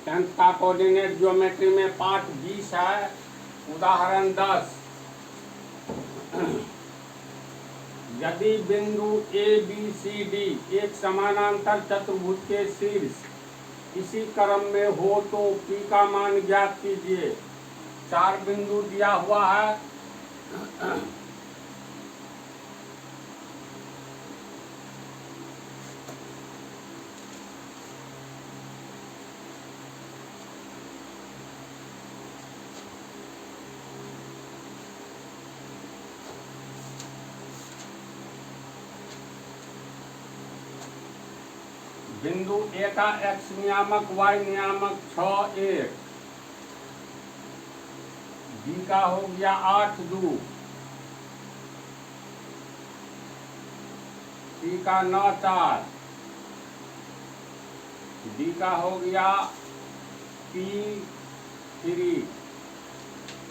Tenth का coordinate geometry में पाठ 20 है। उदाहरण 10। यदि बिंदु ए बी सी डी एक समानांतर चतुर्भुज के शीर्ष इसी क्रम में हो तो P का मान ज्ञात कीजिए। 4 बिंदु दिया हुआ है। बिंदु ए का x नियामक y नियामक 6 1, बी का हो गया 8 2, सी का 9 4, डी का हो गया P 3।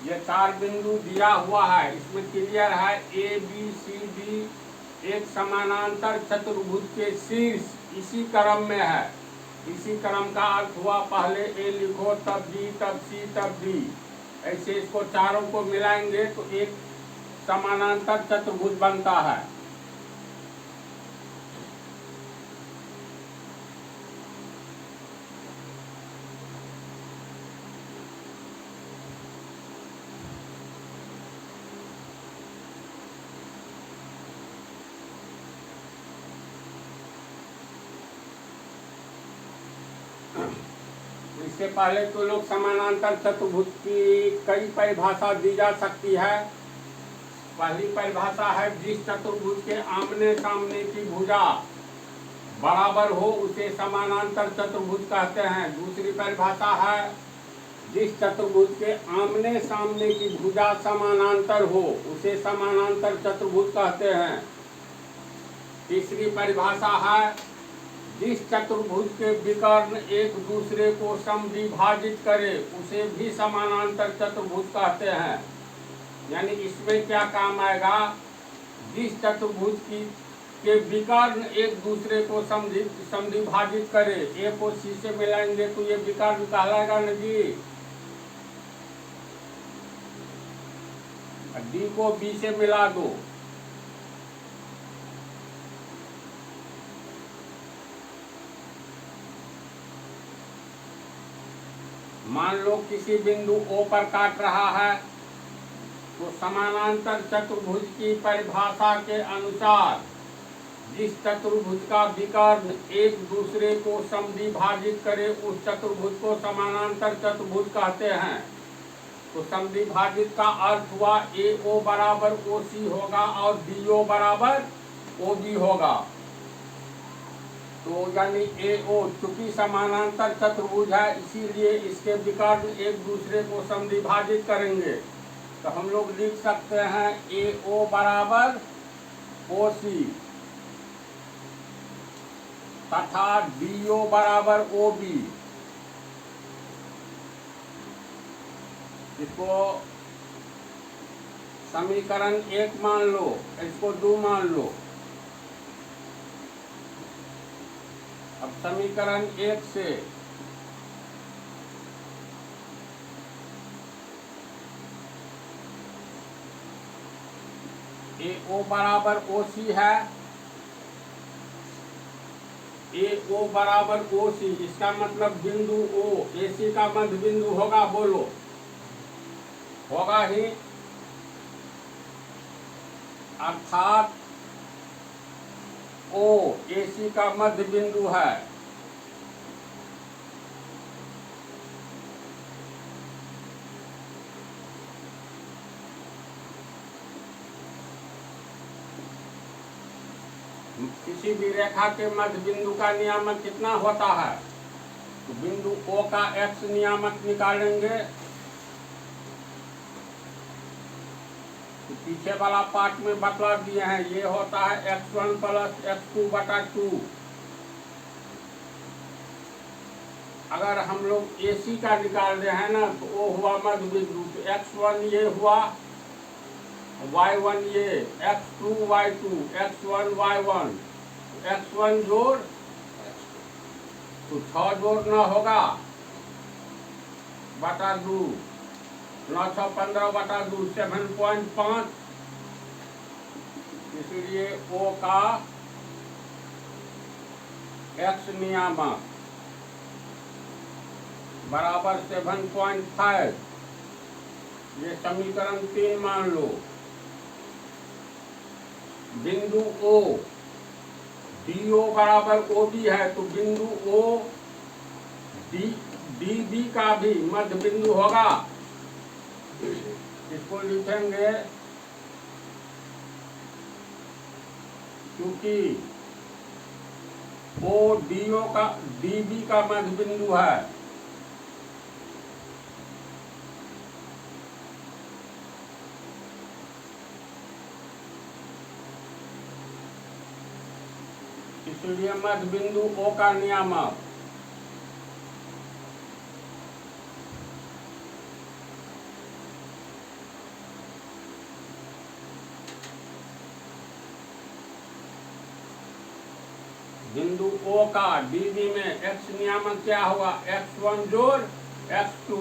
ये 4 बिंदु दिया हुआ है। इसमें क्लियर है ए बी सी डी एक समानांतर चतुर्भुज के शीर्ष इसी क्रम में है। इसी क्रम का अर्थ हुआ पहले ए लिखो तब बी तब सी तब डी। ऐसे इसको चारों को मिलाएंगे तो एक समानांतर चतुर्भुज बनता है। इससे पहले तो लोग समानांतर चतुर्भुज की कई परिभाषा दी जा सकती है। पहली परिभाषा है जिस चतुर्भुज के आमने सामने की भुजा बराबर हो उसे समानांतर चतुर्भुज कहते हैं। दूसरी परिभाषा है जिस चतुर्भुज के आमने सामने की भुजा समानांतर हो उसे समानांतर चतुर्भुज कहते हैं। तीसरी परिभाषा है जिस चतुर्भुज के विकर्ण एक दूसरे को समद्विभाजित करे उसे भी समानांतर चतुर्भुज कहते हैं। यानी इसमें क्या काम आएगा, जिस चतुर्भुज के विकर्ण एक दूसरे को समद्विभाजित करे, ए को सी से मिलाएंगे तो ये विकर्ण कहलाएगा न जी। डी को बी से मिला दो, मान लो किसी बिंदु O पर काट रहा है तो समानांतर चतुर्भुज की परिभाषा के अनुसार जिस चतुर्भुज का विकर्ण एक दूसरे को समद्विभाजित करे उस चतुर्भुज को समानांतर चतुर्भुज कहते हैं। तो समद्विभाजित का अर्थ हुआ AO बराबर OC होगा और BO बराबर OB होगा। तो यानी AO चूंकि समानांतर चतुर्भुज है इसीलिए इसके विकर्ण एक दूसरे को समद्विभाजित करेंगे। तो हम लोग लिख सकते हैं AO बराबर OC तथा BO बराबर OB। इसको समीकरण 1 मान लो, इसको 2 मान लो। अब समीकरण 1 से AO बराबर OC है, AO बराबर OC इसका मतलब बिंदु O AC का मध्य बिंदु होगा। बोलो होगा ही, अर्थात O AC का मध्य बिंदु है। किसी भी रेखा के मध्य बिंदु का नियामक कितना होता है, तो बिंदु O का x नियामक निकालेंगे। तो पीछे वाला पार्ट में बतला दिए हैं, ये होता है x1 प्लस x2 बटा 2। अगर हम लोग AC का निकाल रहे हैं ना तो वो हुआ मध्य बिंदु, तो x1 ये हुआ, y1 ये, x2 y2, x1 y1, x1 जोड़ तो 6 जोड़ना होगा बटा 2, 915/2 7.5, इसलिए O का x नियामक बराबर 7.5। ये समीकरण 3 मान लो। बिंदु O DO बराबर OB है, तो बिंदु O DB का भी मध्य बिंदु होगा। इसको लिखेंगे क्योंकि O DO का DB का मध्य बिंदु है। इसलिए मध्य बिंदु O का नियामक बिंदु O का DB में x नियामक क्या होगा? x1 जोड़ x2,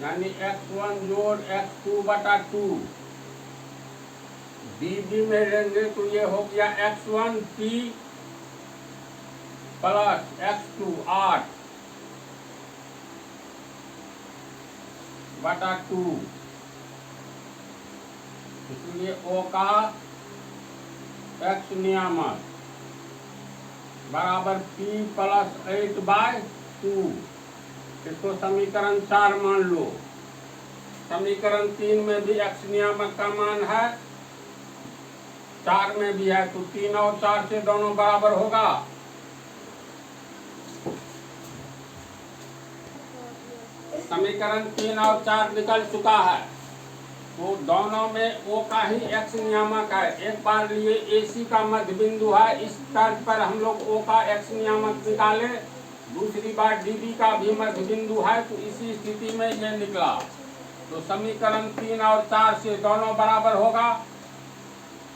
यानी x1 जोड़ x2/2। DB में लेंगे तो ये हो गया x1p प्लस x2 8/2। इसलिए O का x नियामक बराबर p प्लस 8/2। इसको समीकरण 4 मान लो। समीकरण 3 में भी x नियामक का मान है, 4 में भी है, तो 3 और 4 से दोनों बराबर होगा। समीकरण 3 और 4 निकल चुका है, तो दोनों में O का ही x नियामक है। एक बार लिए AC का मध्य बिंदु है, इस तर्ज पर हम लोग O का x नियामक निकाले। दूसरी बार DB का भी मध्य बिंदु है, तो इसी स्थिति में ये निकला। तो समीकरण 3 और 4 से दोनों बराबर होगा।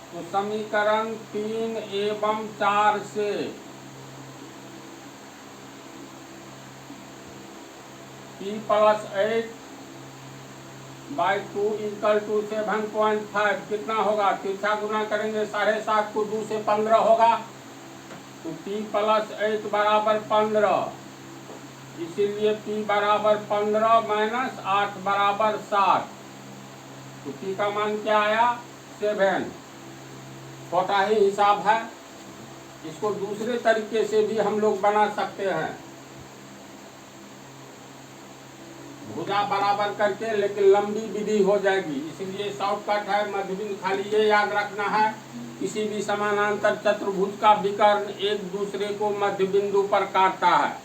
तो समीकरण 3 एवं 4 से p प्लस 8/2 इक्वल टू 7.5 कितना होगा? तिरछा गुना करेंगे 7.5 को 2 से 15 होगा, तो p प्लस 8 बराबर 15। इसीलिए p बराबर 15 माइनस 8 बराबर 7। तो p का मान क्या आया? 7। छोटा ही हिसाब है। इसको दूसरे तरीके से भी हम लोग बना सकते हैं, भुजा बराबर करके, लेकिन लंबी विधि हो जाएगी, इसलिए शॉर्टकट है मध्य बिंदु। खाली ये याद रखना है, किसी भी समानांतर चतुर्भुज का विकर्ण एक दूसरे को मध्य बिंदु पर काटता है,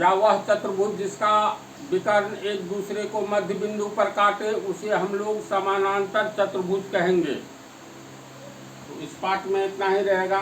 या वह चतुर्भुज जिसका विकर्ण एक दूसरे को मध्य बिंदु पर काटे उसे हम लोग समानांतर चतुर्भुज कहेंगे। तो इस पाठ में इतना ही रहेगा।